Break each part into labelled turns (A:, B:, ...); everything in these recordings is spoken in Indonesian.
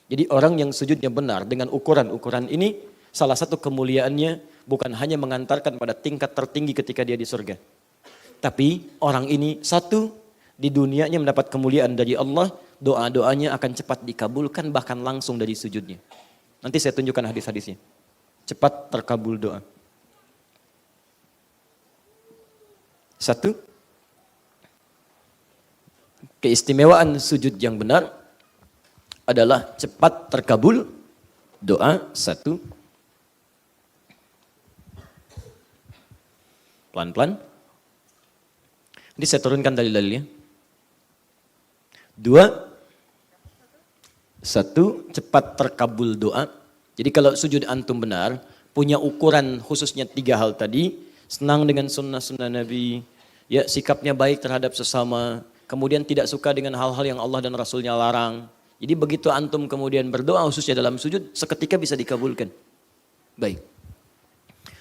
A: Jadi orang yang sujudnya benar dengan ukuran-ukuran ini, salah satu kemuliaannya bukan hanya mengantarkan pada tingkat tertinggi ketika dia di surga. Tapi orang ini satu, di dunianya mendapat kemuliaan dari Allah, doa-doanya akan cepat dikabulkan bahkan langsung dari sujudnya. Nanti saya tunjukkan hadis-hadisnya. Cepat terkabul doa. Satu, keistimewaan sujud yang benar adalah cepat terkabul doa. Satu, pelan-pelan. Ini saya turunkan dalil-dalilnya. Dua, satu, cepat terkabul doa. Jadi kalau sujud antum benar, punya ukuran khususnya 3 hal tadi, senang dengan sunnah-sunnah Nabi, ya sikapnya baik terhadap sesama, kemudian tidak suka dengan hal-hal yang Allah dan Rasulnya larang. Jadi begitu antum kemudian berdoa khususnya dalam sujud, seketika bisa dikabulkan. Baik.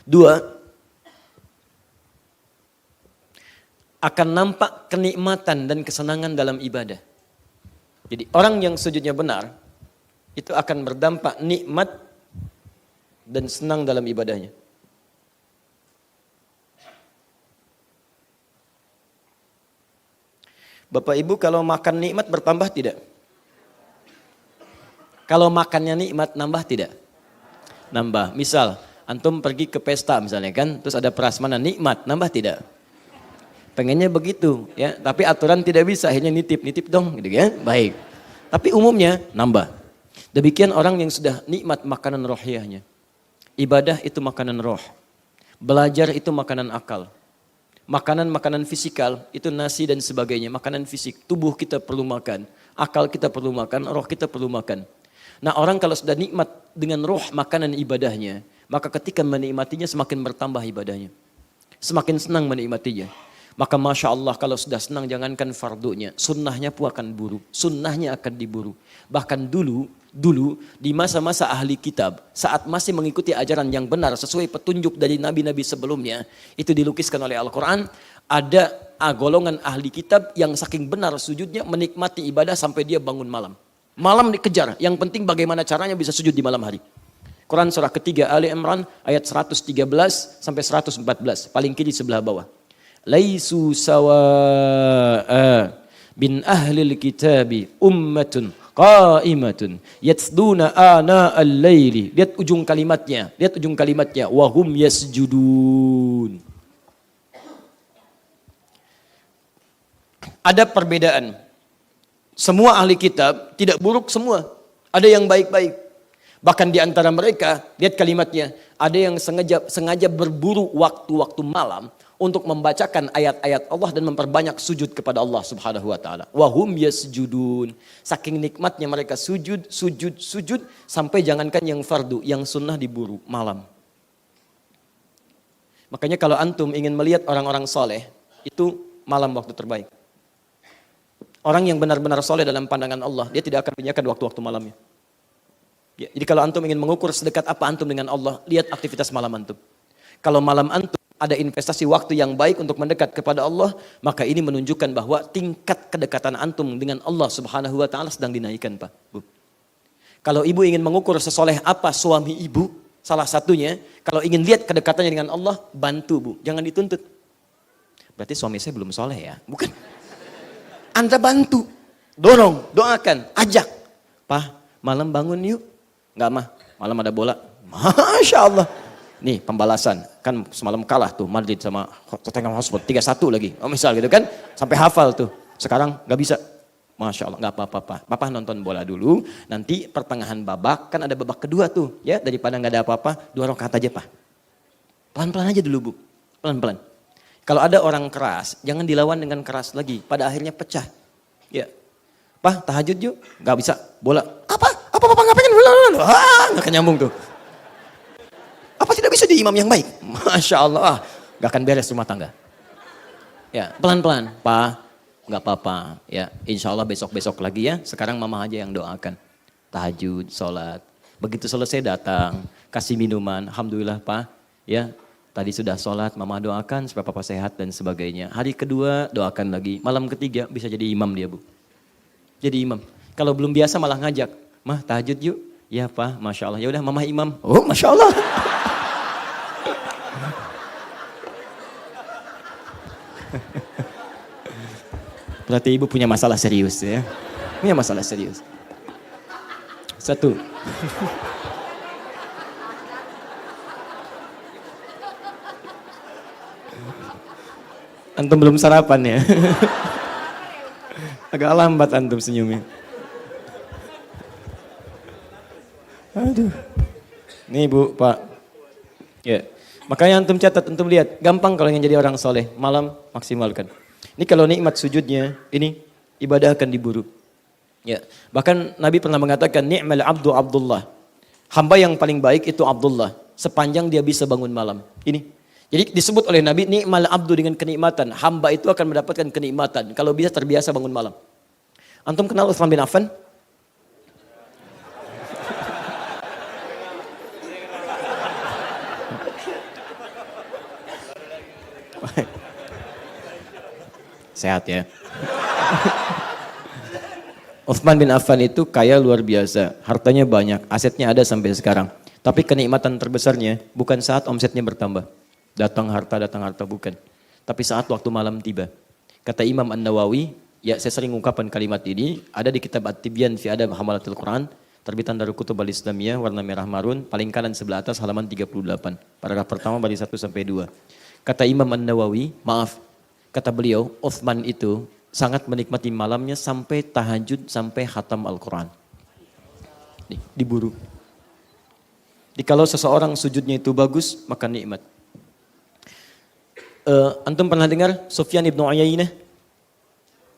A: Dua, akan nampak kenikmatan dan kesenangan dalam ibadah. Jadi orang yang sujudnya benar, itu akan berdampak nikmat dan senang dalam ibadahnya. Bapak Ibu kalau makan nikmat bertambah tidak? Kalau makannya nikmat nambah tidak? Nambah. Misal antum pergi ke pesta misalnya kan, terus ada prasmanan nikmat, nambah tidak? Pengennya begitu ya, tapi aturan tidak bisa, akhirnya nitip dong gitu ya. Baik. Tapi umumnya nambah. Demikian orang yang sudah nikmat makanan rohiyahnya. Ibadah itu makanan roh. Belajar itu makanan akal. Makanan-makanan fisikal itu nasi dan sebagainya, makanan fisik. Tubuh kita perlu makan, akal kita perlu makan, roh kita perlu makan. Nah orang kalau sudah nikmat dengan roh makanan ibadahnya, maka ketika menikmatinya semakin bertambah ibadahnya. Semakin senang menikmatinya. Maka Masya Allah kalau sudah senang jangankan fardunya, sunnahnya pun akan buru. Sunnahnya akan diburu. Bahkan dulu di masa-masa ahli kitab, saat masih mengikuti ajaran yang benar sesuai petunjuk dari nabi-nabi sebelumnya, itu dilukiskan oleh Al-Quran, ada golongan ahli kitab yang saking benar sujudnya menikmati ibadah sampai dia bangun malam. Malam dikejar, yang penting bagaimana caranya bisa sujud di malam hari. Quran surah ketiga Ali Imran ayat 113 sampai 114, paling kiri sebelah bawah. Laisu sawa'a bin ahlil kitabi ummatun qa'imatun yatsduna ana al-laili. Lihat ujung kalimatnya, wahum yasjudun. Ada perbedaan. Semua ahli kitab tidak buruk semua, ada yang baik-baik. Bahkan di antara mereka, lihat kalimatnya, ada yang sengaja berburu waktu-waktu malam untuk membacakan ayat-ayat Allah dan memperbanyak sujud kepada Allah Subhanahu wa taala. Wa hum yasjudun. Saking nikmatnya mereka sujud sampai jangankan yang fardu, yang sunnah diburu malam. Makanya kalau antum ingin melihat orang-orang soleh, itu malam waktu terbaik. Orang yang benar-benar soleh dalam pandangan Allah, dia tidak akan menyanyikan waktu-waktu malamnya. Ya, jadi kalau antum ingin mengukur sedekat apa antum dengan Allah, lihat aktivitas malam antum. Kalau malam antum ada investasi waktu yang baik untuk mendekat kepada Allah, maka ini menunjukkan bahwa tingkat kedekatan antum dengan Allah Subhanahu wa taala sedang dinaikkan, Pak, Bu. Kalau ibu ingin mengukur sesoleh apa suami ibu, salah satunya kalau ingin lihat kedekatannya dengan Allah, bantu, Bu, jangan dituntut. Berarti suami saya belum soleh ya? Bukan. Anda bantu, dorong, doakan, ajak. Pak, malam bangun yuk. Enggak mah, malam ada bola. Masya Allah. Nih pembalasan, kan semalam kalah tuh Madrid sama Tottenham Hotspur 3-1 lagi. Oh misal gitu kan, sampai hafal tuh. Sekarang nggak bisa. Masya Allah, nggak apa-apa. Papa nonton bola dulu, nanti pertengahan babak, kan ada babak kedua tuh. Ya daripada nggak ada apa-apa, 2 rakaat aja Pak. Pelan-pelan aja dulu Bu, pelan-pelan. Kalau ada orang keras, jangan dilawan dengan keras lagi. Pada akhirnya pecah. Ya, Pak tahajud yuk, nggak bisa bola. Apa Papa nggak pengen bola? Nggak nyambung tuh. Apa tidak bisa di imam yang baik? Masya Allah, gak akan beres rumah tangga. Ya, pelan-pelan, Pak, gak apa-apa. Ya, insya Allah besok-besok lagi ya. Sekarang mama aja yang doakan. Tahajud, sholat. Begitu selesai datang, kasih minuman. Alhamdulillah Pak, ya. Tadi sudah sholat, mama doakan supaya papa sehat dan sebagainya. Hari kedua doakan lagi. Malam ketiga bisa jadi imam dia Bu. Jadi imam. Kalau belum biasa malah ngajak. Mah tahajud yuk. Ya Pak, Masya Allah. Ya udah Mama imam. Oh Masya Allah. Berarti ibu punya masalah serius ya. Punya masalah serius. Satu. Antum belum sarapan ya. Agak lambat antum senyumnya. Aduh. Nih Bu, Pak. Ya. Makanya antum catat, antum lihat. Gampang kalau ingin jadi orang soleh. Malam maksimalkan. Ini kalau nikmat sujudnya, ini ibadah akan diburu. Ya. Bahkan Nabi pernah mengatakan, ni'mal abdu Abdullah. Hamba yang paling baik itu Abdullah. Sepanjang dia bisa bangun malam. Ini. Jadi disebut oleh Nabi, ni'mal abdu dengan kenikmatan. Hamba itu akan mendapatkan kenikmatan. Kalau bisa terbiasa bangun malam. Antum kenal Utsman bin Affan? Sehat ya. Utsman bin Affan itu kaya luar biasa. Hartanya banyak, asetnya ada sampai sekarang. Tapi kenikmatan terbesarnya bukan saat omsetnya bertambah. Datang harta bukan. Tapi saat waktu malam tiba. Kata Imam An-Nawawi, ya saya sering ungkapkan kalimat ini, ada di kitab At-Tibyan fi Adab Hamalatil Quran, terbitan dari Kutub Al-Islamiyah, warna merah marun, paling kanan sebelah atas halaman 38. Paragraf pertama baris 1 sampai 2. Kata Imam An-Nawawi, kata beliau, Utsman itu sangat menikmati malamnya sampai tahajud, sampai khatam Al-Quran. Diburu. Jadi kalau seseorang sujudnya itu bagus, maka nikmat. Antum pernah dengar Sufyan ibn Uyainah?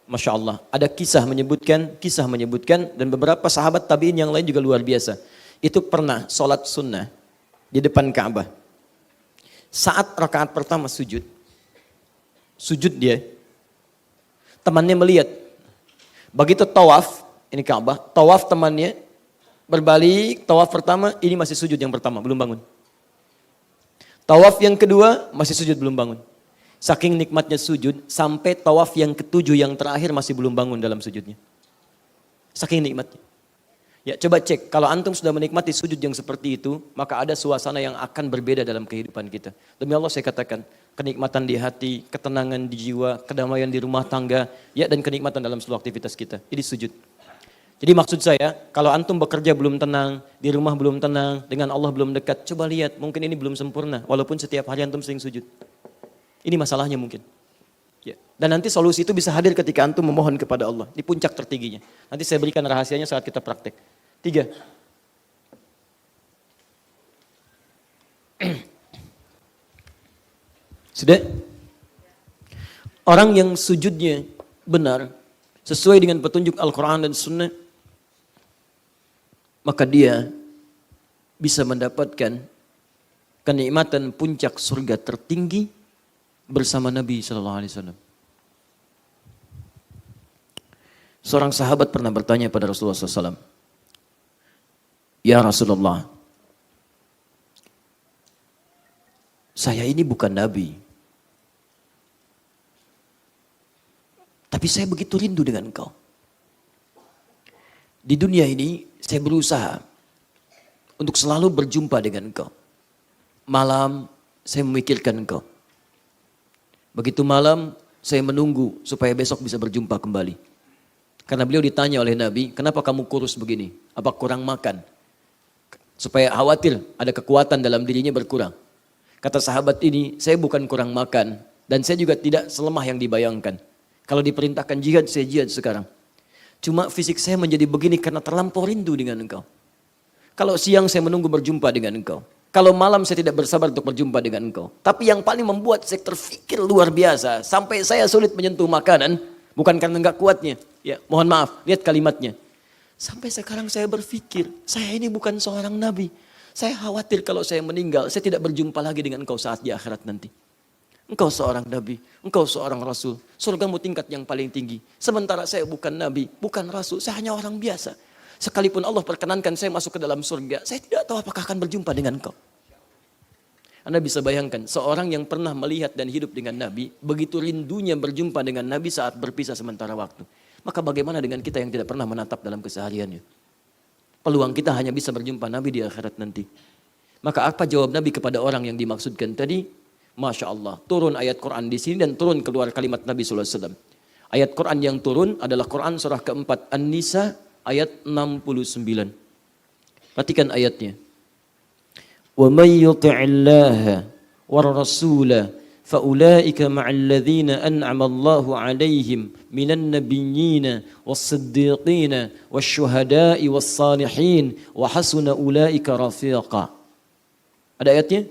A: Masya Allah. Ada kisah menyebutkan dan beberapa sahabat tabi'in yang lain juga luar biasa. Itu pernah sholat sunnah di depan Ka'bah. Saat rakaat pertama sujud dia, temannya melihat. Begitu tawaf, ini Ka'bah, tawaf temannya, berbalik, tawaf pertama, ini masih sujud yang pertama, belum bangun. Tawaf yang kedua, masih sujud belum bangun. Saking nikmatnya sujud, sampai tawaf yang ketujuh yang terakhir masih belum bangun dalam sujudnya. Saking nikmatnya. Ya coba cek, kalau antum sudah menikmati sujud yang seperti itu, maka ada suasana yang akan berbeda dalam kehidupan kita. Demi Allah saya katakan, kenikmatan di hati, ketenangan di jiwa, kedamaian di rumah tangga, ya dan kenikmatan dalam seluruh aktivitas kita. Ini sujud. Jadi maksud saya, kalau antum bekerja belum tenang, di rumah belum tenang, dengan Allah belum dekat, coba lihat, mungkin ini belum sempurna, walaupun setiap hari antum sering sujud. Ini masalahnya mungkin. Ya. Dan nanti solusi itu bisa hadir ketika antum memohon kepada Allah. Di puncak tertingginya. Nanti saya berikan rahasianya saat kita praktek. 3. Sudah? Orang yang sujudnya benar, sesuai dengan petunjuk Al-Quran dan Sunnah, maka dia bisa mendapatkan kenikmatan puncak surga tertinggi bersama Nabi SAW. Seorang sahabat pernah bertanya pada Rasulullah SAW, "Ya Rasulullah, saya ini bukan Nabi, tapi saya begitu rindu dengan engkau. Di dunia ini saya berusaha untuk selalu berjumpa dengan engkau. Malam saya memikirkan engkau. Begitu malam saya menunggu supaya besok bisa berjumpa kembali." Karena beliau ditanya oleh Nabi, "Kenapa kamu kurus begini? Apa kurang makan?" Supaya khawatir ada kekuatan dalam dirinya berkurang. Kata sahabat ini, "Saya bukan kurang makan dan saya juga tidak selemah yang dibayangkan. Kalau diperintahkan jihad, saya jihad sekarang. Cuma fisik saya menjadi begini karena terlampau rindu dengan engkau. Kalau siang saya menunggu berjumpa dengan engkau. Kalau malam saya tidak bersabar untuk berjumpa dengan engkau. Tapi yang paling membuat saya terfikir luar biasa, sampai saya sulit menyentuh makanan, bukan karena enggak kuatnya. Ya, mohon maaf, lihat kalimatnya. Sampai sekarang saya berpikir, saya ini bukan seorang nabi. Saya khawatir kalau saya meninggal, saya tidak berjumpa lagi dengan engkau saat di akhirat nanti. Engkau seorang nabi, engkau seorang rasul. Surgamu tingkat yang paling tinggi. Sementara saya bukan nabi, bukan rasul, saya hanya orang biasa. Sekalipun Allah perkenankan saya masuk ke dalam surga, saya tidak tahu apakah akan berjumpa dengan engkau." Anda bisa bayangkan, seorang yang pernah melihat dan hidup dengan Nabi, begitu rindunya berjumpa dengan Nabi saat berpisah sementara waktu. Maka bagaimana dengan kita yang tidak pernah menatap dalam kesehariannya? Peluang kita hanya bisa berjumpa Nabi di akhirat nanti. Maka apa jawab Nabi kepada orang yang dimaksudkan tadi? Masya Allah, turun ayat Quran di sini dan turun keluar kalimat Nabi SAW. Ayat Quran yang turun adalah Quran surah keempat An-Nisa ayat 69. Perhatikan ayatnya. Wa may yuti'illaha war rasula faulaika ma'al ladzina an'ama Allahu 'alaihim minan nabiyyin was-siddiqin wasyuhada'i was-salihin wa hasuna ulaika rafiqa. Ada ayatnya?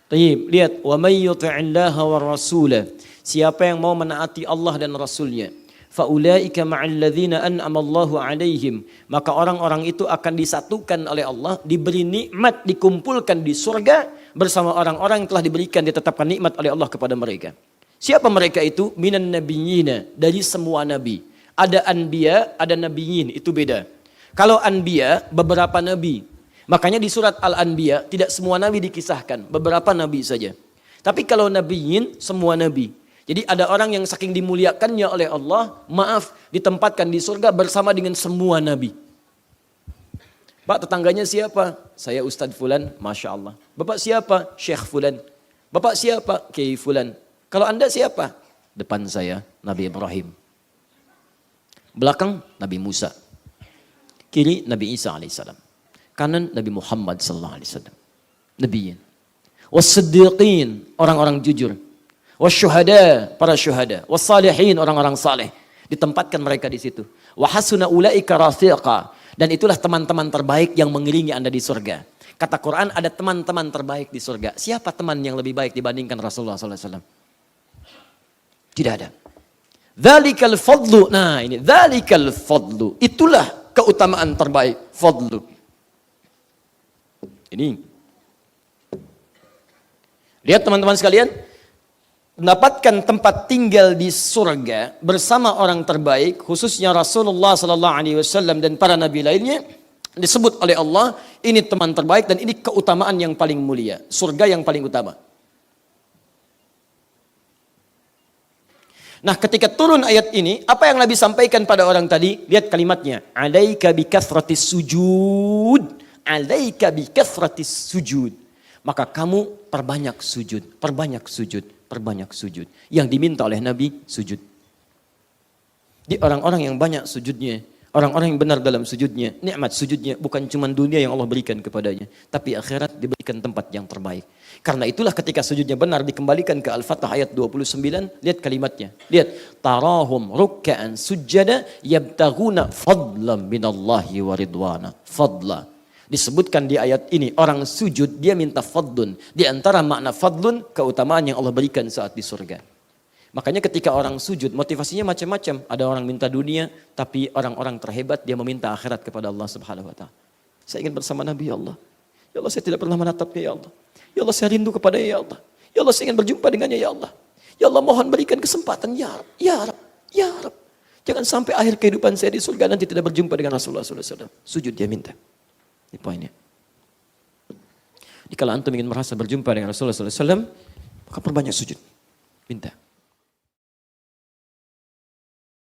A: Tayyib, lihat wa may yuti'illaha war rasula. Siapa yang mau menaati Allah dan Rasulnya, faulaika ma'al ladzina an'ama Allahu 'alaihim, maka orang-orang itu akan disatukan oleh Allah, diberi nikmat, dikumpulkan di surga bersama orang-orang yang telah diberikan, ditetapkan nikmat oleh Allah kepada mereka. Siapa mereka itu? Minan nabiyyina, dari semua nabi. Ada anbiya, ada nabiyyin, itu beda. Kalau anbiya, beberapa nabi. Makanya di surat Al-Anbiya tidak semua nabi dikisahkan, beberapa nabi saja. Tapi kalau nabiyyin, semua nabi. Jadi ada orang yang saking dimuliakannya oleh Allah, maaf, ditempatkan di surga bersama dengan semua nabi. Pak, tetangganya siapa? Saya Ustadz Fulan, Masya Allah. Bapak siapa? Syekh Fulan. Bapak siapa? Kiai Fulan. Kalau Anda siapa? Depan saya, Nabi Ibrahim. Belakang, Nabi Musa. Kiri, Nabi Isa alaihissalam. Kanan, Nabi Muhammad sallallahu alaihi wasallam. Nabiyin. Was-siddiqin, orang-orang jujur. Wasyuhada, para syuhada. Was-salihin, orang-orang saleh. Ditempatkan mereka di situ. Wa hasuna ulaika rafiqa. Dan itulah teman-teman terbaik yang mengiringi Anda di surga. Kata Quran, ada teman-teman terbaik di surga. Siapa teman yang lebih baik dibandingkan Rasulullah SAW? Tidak ada. Dzalikal fadlu. Nah ini, dzalikal fadlu. Itulah keutamaan terbaik. Fadlu. Ini. Lihat teman-teman sekalian. Mendapatkan tempat tinggal di surga bersama orang terbaik, khususnya Rasulullah SAW dan para nabi lainnya, disebut oleh Allah, ini teman terbaik dan ini keutamaan yang paling mulia. Surga yang paling utama. Nah ketika turun ayat ini, apa yang Nabi sampaikan pada orang tadi? Lihat kalimatnya. Alaika bi kathratis sujud. Alaika bi kathratis sujud. Maka kamu perbanyak sujud, perbanyak sujud, perbanyak sujud. Yang diminta oleh Nabi, sujud. Di orang-orang yang banyak sujudnya, orang-orang yang benar dalam sujudnya, nikmat sujudnya bukan cuma dunia yang Allah berikan kepadanya, tapi akhirat diberikan tempat yang terbaik. Karena itulah ketika sujudnya benar dikembalikan ke Al-Fatah ayat 29, lihat kalimatnya. Lihat, tarahum rukka'an sujjada yabtaghuna fadlan minallahi wa ridwana. Fadla. Disebutkan di ayat ini, orang sujud dia minta fadlun. Di antara makna fadlun, keutamaan yang Allah berikan saat di surga. Makanya ketika orang sujud, motivasinya macam-macam. Ada orang minta dunia, tapi orang-orang terhebat dia meminta akhirat kepada Allah Subhanahu Wa Taala. Saya ingin bersama Nabi ya Allah. Ya Allah, saya tidak pernah menatapnya ya Allah. Ya Allah, saya rindu kepada ya Allah. Ya Allah, saya ingin berjumpa dengannya ya Allah. Ya Allah, mohon berikan kesempatan ya Rab, ya Rab, ya Rab. Jangan sampai akhir kehidupan saya di surga nanti tidak berjumpa dengan Rasulullah SAW. Sujud dia minta. Ini poinnya. Jika antum ingin merasa berjumpa dengan Rasulullah SAW, maka perbanyak sujud. Minta.